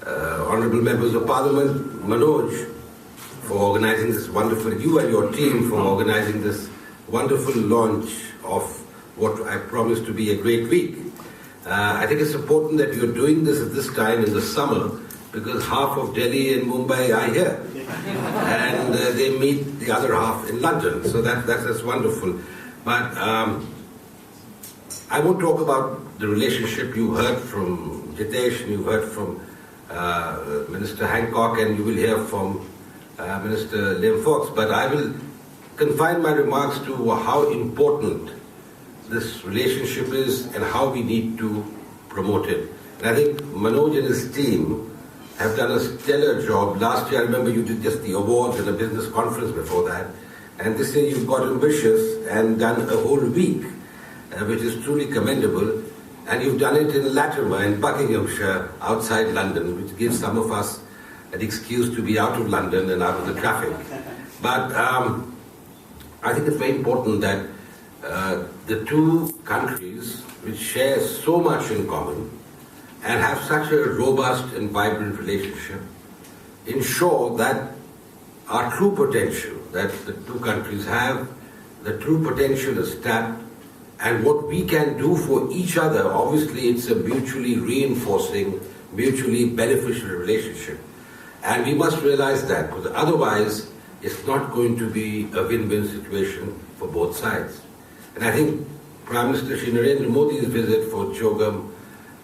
Honourable Members of Parliament, Manoj, for organising this wonderful, you and your team for organising this wonderful launch of what I promise to be a great week. I think it's important that you're doing this at this time in the summer because half of Delhi and Mumbai are here and they meet the other half in London, so that's wonderful. But I won't talk about the relationship. You heard from Jitesh and you heard from Minister Hancock and you will hear from Minister Liam Fox, but I will confine my remarks to how important this relationship is and how we need to promote it. And I think Manoj and his team have done a stellar job. Last year, I remember you did just the awards and a business conference before that. And this year you've got ambitious and done a whole week, which is truly commendable. And you've done it in Latimer, in Buckinghamshire, outside London, which gives some of us an excuse to be out of London and out of the traffic. But I think it's very important that the two countries, which share so much in common and have such a robust and vibrant relationship, ensure that our true potential that the two countries have, the true potential is tapped, and what we can do for each other. Obviously it's a mutually reinforcing, mutually beneficial relationship. And we must realize that, because otherwise it's not going to be a win-win situation for both sides. And I think Prime Minister Shri Narendra Modi's visit for Chogam,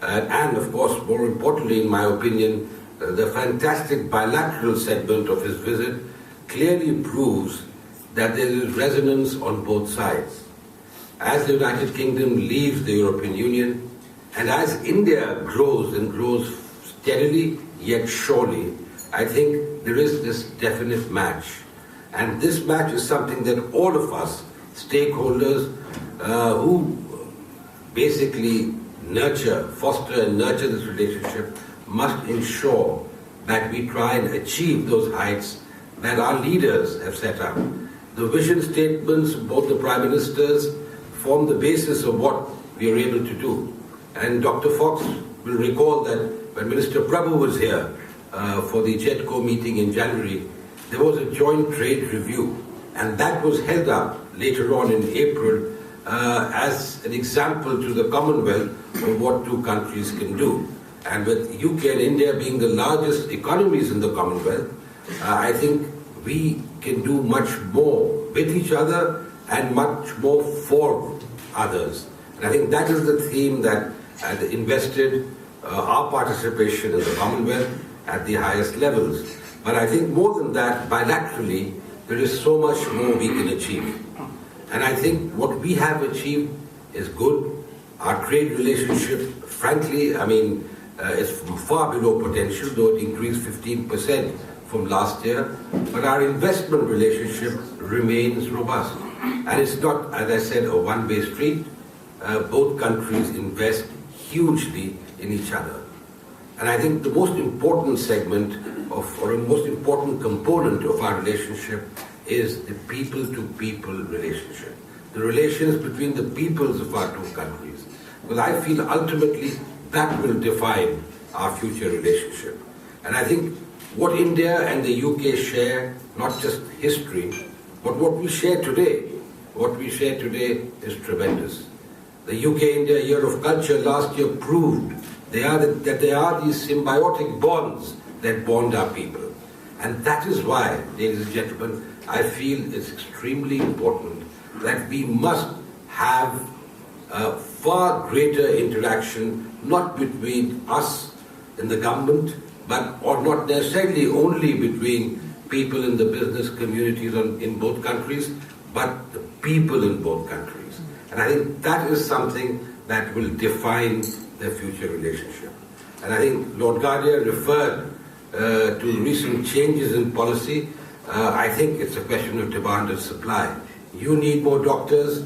and of course, more importantly, in my opinion, the fantastic bilateral segment of his visit clearly proves that there is resonance on both sides. As the United Kingdom leaves the European Union, and as India grows and grows steadily yet surely, I think there is this definite match. And this match is something that all of us, stakeholders who basically foster and nurture this relationship, must ensure that we try and achieve those heights that our leaders have set up. The vision statements of both the Prime Ministers form the basis of what we are able to do. And Dr. Fox will recall that when Minister Prabhu was here for the JETCO meeting in January, there was a joint trade review, and that was held up later on in April as an example to the Commonwealth of what two countries can do. And with UK and India being the largest economies in the Commonwealth, I think we can do much more with each other and much more for others. And I think that is the theme that invested our participation in the Commonwealth at the highest levels. But I think more than that, bilaterally, there is so much more we can achieve. And I think what we have achieved is good. Our trade relationship, frankly, is far below potential, though it increased 15% from last year. But our investment relationship remains robust. And it's not, as I said, a one-way street. Both countries invest hugely in each other. And I think the most important segment or a most important component of our relationship is the people-to-people relationship. The relations between the peoples of our two countries. Because I feel ultimately that will define our future relationship. And I think what India and the UK share, not just history, but what we share today, is tremendous. The UK-India Year of Culture last year proved that there are these symbiotic bonds that bond our people. And that is why, ladies and gentlemen, I feel it's extremely important that we must have a far greater interaction, not between us and the government, or not necessarily only between people in the business communities in both countries, but the people in both countries. And I think that is something that will define their future relationship. And I think Lord Guardia referred to recent changes in policy. I think it's a question of demand and supply. You need more doctors,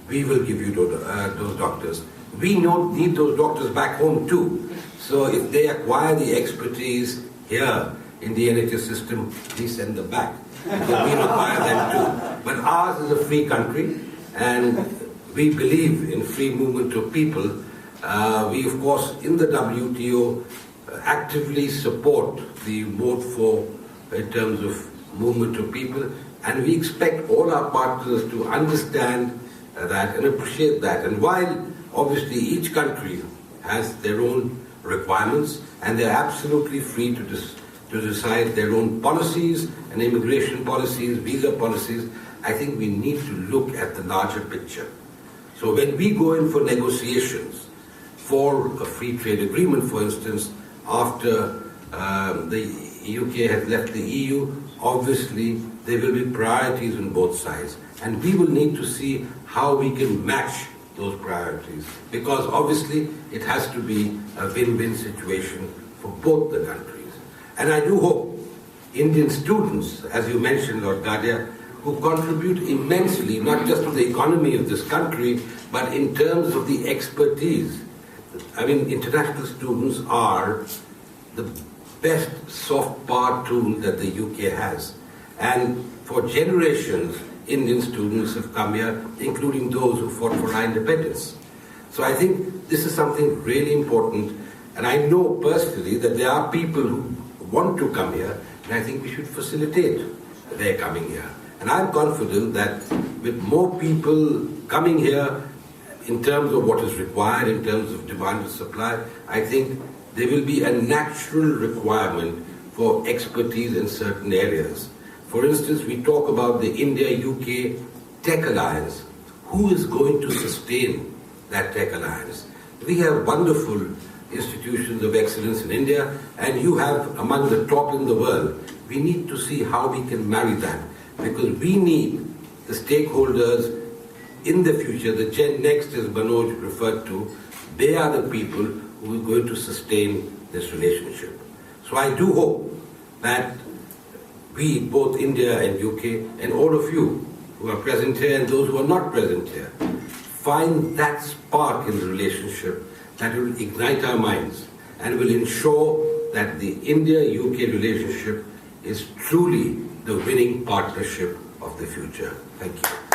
we will give you those doctors. We need those doctors back home too. So if they acquire the expertise here in the NHS system, please send them back. Because we require them too. But ours is a free country, and we believe in free movement of people. We, of course, in the WTO, actively support the vote for in terms of movement of people, and we expect all our partners to understand that and appreciate that. And while obviously each country has their own requirements and they're absolutely free to decide their own policies and immigration policies, visa policies, I think we need to look at the larger picture. So when we go in for negotiations for a free trade agreement, for instance, after the UK has left the EU, obviously there will be priorities on both sides. And we will need to see how we can match those priorities. Because obviously it has to be a win-win situation for both the countries. And I do hope Indian students, as you mentioned, Lord Gadia, who contribute immensely, not just to the economy of this country, but in terms of the expertise. I mean, international students are the best soft power tool that the UK has. And for generations, Indian students have come here, including those who fought for our independence. So I think this is something really important. And I know personally that there are people who want to come here, and I think we should facilitate their coming here. And I'm confident that with more people coming here in terms of what is required, in terms of demand and supply, I think there will be a natural requirement for expertise in certain areas. For instance, we talk about the India-UK Tech Alliance. Who is going to sustain that Tech Alliance? We have wonderful institutions of excellence in India, and you have among the top in the world. We need to see how we can marry that, because we need the stakeholders in the future, the Gen Next, as Manoj referred to. They are the people who are going to sustain this relationship. So I do hope that we, both India and UK, and all of you who are present here and those who are not present here, find that spark in the relationship that will ignite our minds and will ensure that the India-UK relationship is truly the winning partnership of the future. Thank you.